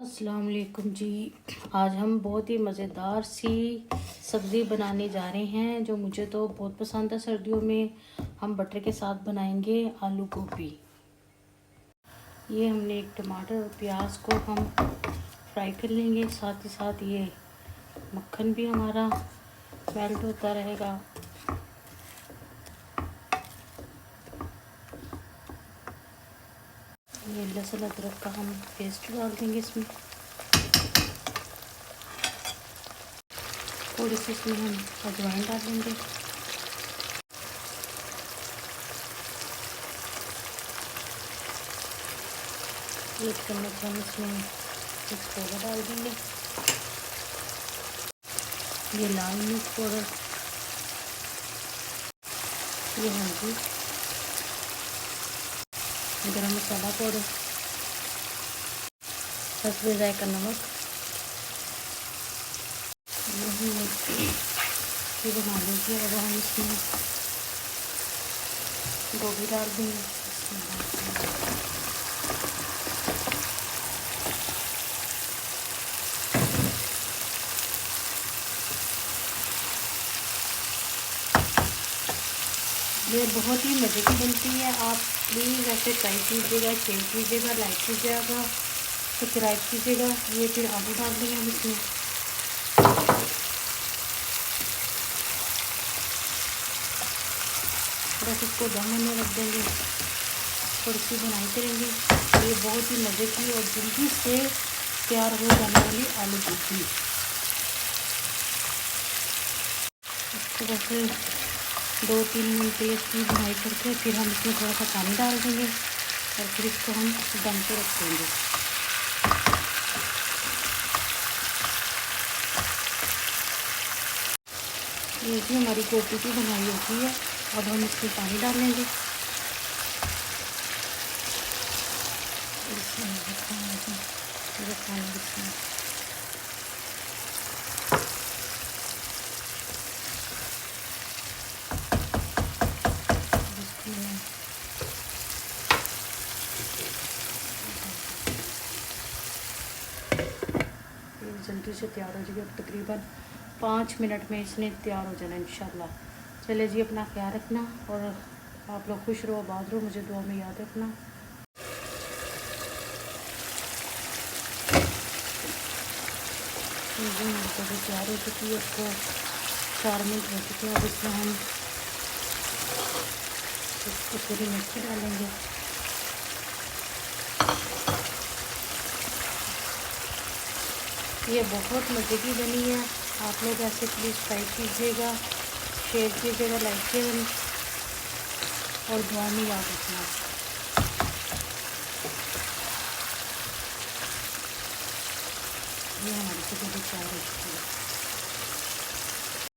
अस्सलाम वालेकुम जी। आज हम बहुत ही मज़ेदार सी सब्ज़ी बनाने जा रहे हैं जो मुझे तो बहुत पसंद है सर्दियों में। हम बटर के साथ बनाएंगे आलू गोभी। ये हमने एक टमाटर और प्याज को हम फ्राई कर लेंगे, साथ ही साथ ये मक्खन भी हमारा मेल्ट होता रहेगा। ये लहसुन अदरक का हम पेस्ट डाल देंगे इसमें। थोड़ी सी इसमें हम अजवाइन डाल देंगे। एक चम्मच हम इसमें मिर्च पाउडर डाल देंगे। ये लाल मिर्च पाउडर, ये हल्दी, गरम मसाला पाउडर, हस्बे जायका नमक। ये बना लीजिए। अब हम इसमें गोभी डाल देंगे। ये बहुत ही मज़े की बनती है। आप प्लीज़ ऐसे ट्राई कीजिएगा, शेयर कीजिएगा, लाइक कीजिएगा, सब्सक्राइब कीजिएगा। ये फिर आलू डाल देंगे हम इसमें। बस इसको दम में रख देंगे, थोड़ी सी बनाई करेंगे। ये बहुत ही मज़े की और जल्दी से तैयार हो जाने वाली आलू गोभी। इसको बस 2-3 मिनट के लिए इसकी बनाई करके फिर हम इसमें थोड़ा सा पानी डाल देंगे और फिर इसको हम दम पे रख देंगे। ये भी हमारी गोभी की बनाई होती है। अब हम इसमें पानी डाल लेंगे। जल्दी से तैयार हो जाएगी। अब तकरीबन 5 मिनट में इसने तैयार हो जाना इंशाल्लाह। चले जी, अपना ख्याल रखना और आप लोग खुश रहो, आबाद रहो, मुझे दुआ में याद रखना। गोभी तैयार हो चुकी है। इसको 4 मिनट हो चुके हैं। अब इसमें हम कसूरी मिर्च डालेंगे। ये बहुत मज़े की बनी है। आप लोग ऐसे प्लीज़ ट्राई कीजिएगा, शेयर कीजिएगा, लाइक कीजिएगा और दुआ में याद रखना। ये हमारी गोभी तैयार हो चुकी है।